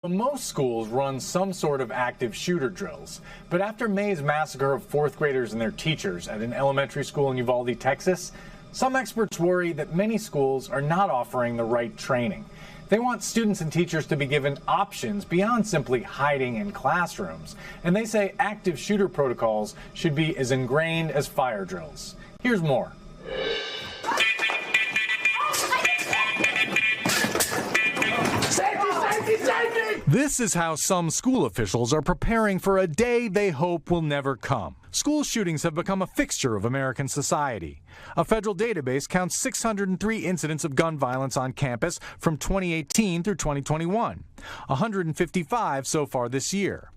Most schools run some sort of active shooter drills, but after May's massacre of fourth graders and their teachers at an elementary school in Uvalde, Texas, some experts worry that many schools are not offering the right training. They want students and teachers to be given options beyond simply hiding in classrooms, and they say active shooter protocols should be as ingrained as fire drills. Here's more. This is how some school officials are preparing for a day they hope will never come. School shootings have become a fixture of American society. A federal database counts 603 incidents of gun violence on campus from 2018 through 2021, 155 so far this year.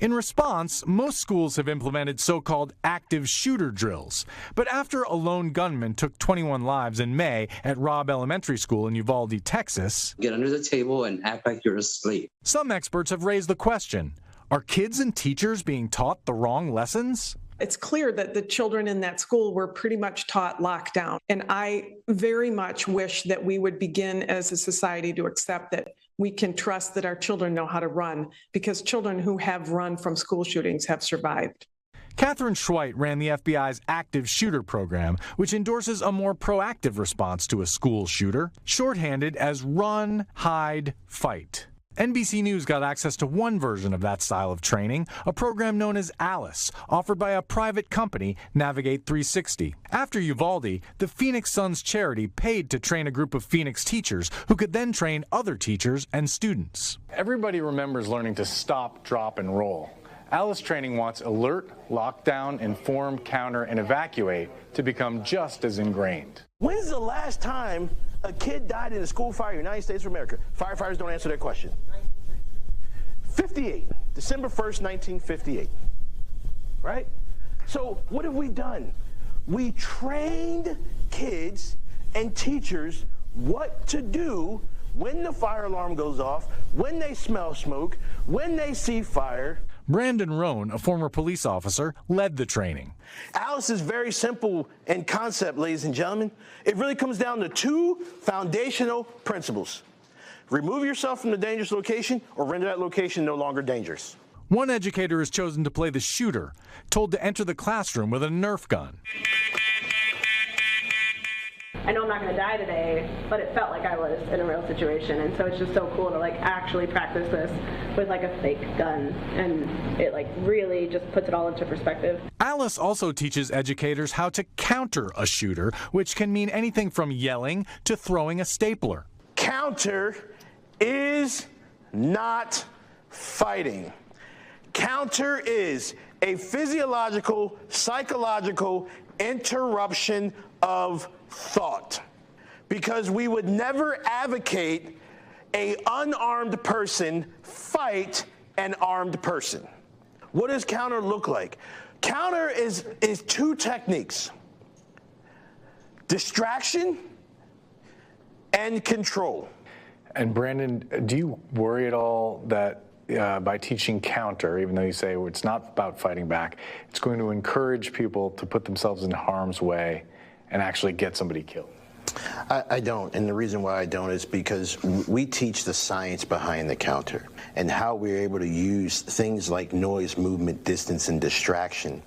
In response, most schools have implemented so-called active shooter drills. But after a lone gunman took 21 lives in May at Robb Elementary School in Uvalde, Texas, get under the table and act like you're asleep. Some experts have raised the question, are kids and teachers being taught the wrong lessons? It's clear that the children in that school were pretty much taught lockdown. And I very much wish that we would begin as a society to accept that we can trust that our children know how to run, because children who have run from school shootings have survived. Catherine Schweit ran the FBI's active shooter program, which endorses a more proactive response to a school shooter, shorthanded as run, hide, fight. NBC News got access to one version of that style of training, a program known as ALICE, offered by a private company, Navigate 360. After Uvalde, the Phoenix Suns charity paid to train a group of Phoenix teachers who could then train other teachers and students. Everybody remembers learning to stop, drop, and roll. ALICE training wants alert, lockdown, inform, counter, and evacuate to become just as ingrained. When's the last time a kid died in a school fire in the United States of America? Firefighters don't answer that question. 58, December 1st, 1958, right? So what have we done? We trained kids and teachers what to do when the fire alarm goes off, when they smell smoke, when they see fire. Brandon Rohn, a former police officer, led the training. ALICE is very simple in concept, ladies and gentlemen. It really comes down to two foundational principles. Remove yourself from the dangerous location or render that location no longer dangerous. One educator has chosen to play the shooter, told to enter the classroom with a Nerf gun. I know I'm not going to die today, but it felt like I was in a real situation, and so it's just so cool to actually practice this with a fake gun, and it really just puts it all into perspective. ALICE also teaches educators how to counter a shooter, which can mean anything from yelling to throwing a stapler. Counter is not fighting. Counter is a physiological, psychological interruption of thought, because we would never advocate an unarmed person fight an armed person. What does counter look like? Counter is two techniques: distraction and control. And Brandon, do you worry at all that by teaching counter, even though you say it's not about fighting back, it's going to encourage people to put themselves in harm's way and actually get somebody killed? I don't, and the reason why I don't is because we teach the science behind the counter and how we're able to use things like noise, movement, distance, and distraction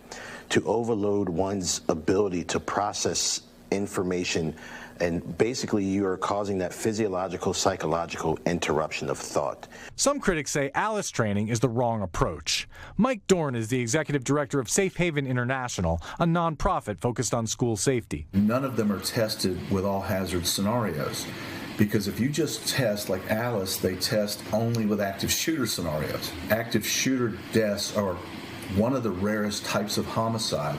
to overload one's ability to process information, and basically you are causing that physiological, psychological interruption of thought. Some critics say ALICE training is the wrong approach. Mike Dorn is the executive director of Safe Haven International, a nonprofit focused on school safety. None of them are tested with all hazard scenarios, because if you just test like ALICE, they test only with active shooter scenarios. Active shooter deaths are one of the rarest types of homicide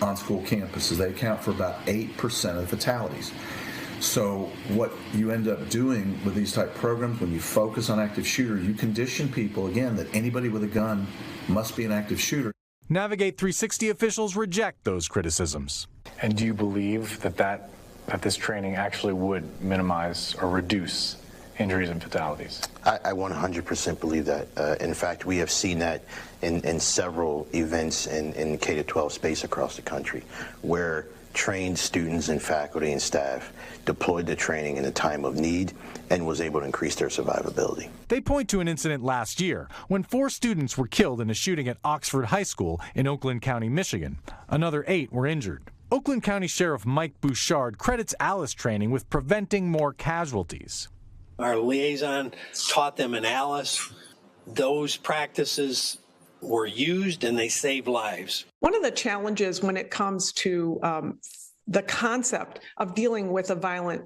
on school campuses. They account for about 8% of fatalities. So what you end up doing with these type programs, when you focus on active shooter, you condition people, again, that anybody with a gun must be an active shooter. Navigate 360 officials reject those criticisms. And do you believe that this training actually would minimize or reduce injuries and fatalities? I 100% believe that. In fact, we have seen that in several events in K-12 space across the country, where trained students and faculty and staff, deployed the training in a time of need, and was able to increase their survivability. They point to an incident last year when 4 students were killed in a shooting at Oxford High School in Oakland County, Michigan. Another 8 were injured. Oakland County Sheriff Mike Bouchard credits Alice training with preventing more casualties. Our liaison taught them in Alice. Those practices were used and they saved lives. One of the challenges when it comes to the concept of dealing with a violent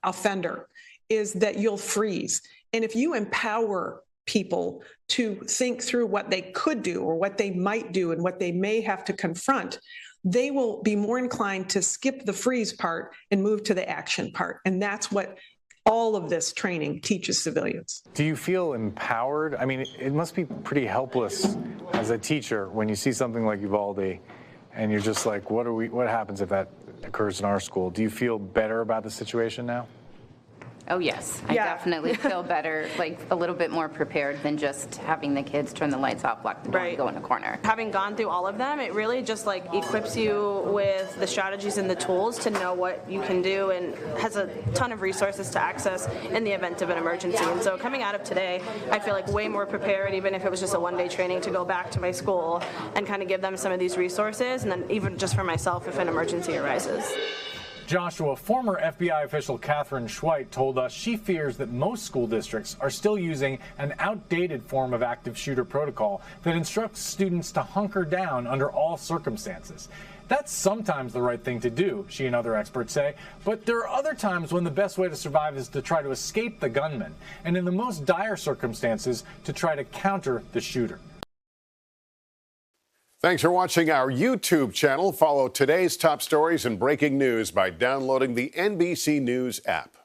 offender is that you'll freeze. And if you empower people to think through what they could do or what they might do and what they may have to confront, they will be more inclined to skip the freeze part and move to the action part. And that's what all of this training teaches civilians. Do you feel empowered? I mean, it must be pretty helpless as a teacher when you see something like Uvalde and you're just like, what happens if that occurs in our school? Do you feel better about the situation now? Oh, yes. I definitely feel better, like a little bit more prepared than just having the kids turn the lights off, lock the door, and go in a corner. Having gone through all of them, it really just like equips you with the strategies and the tools to know what you can do and has a ton of resources to access in the event of an emergency. And so coming out of today, I feel like way more prepared, even if it was just a one-day training, to go back to my school and kind of give them some of these resources, and then even just for myself if an emergency arises. Joshua, former FBI official Catherine Schweit told us she fears that most school districts are still using an outdated form of active shooter protocol that instructs students to hunker down under all circumstances. That's sometimes the right thing to do, she and other experts say, but there are other times when the best way to survive is to try to escape the gunman, and in the most dire circumstances, to try to counter the shooter. Thanks for watching our YouTube channel. Follow today's top stories and breaking news by downloading the NBC News app.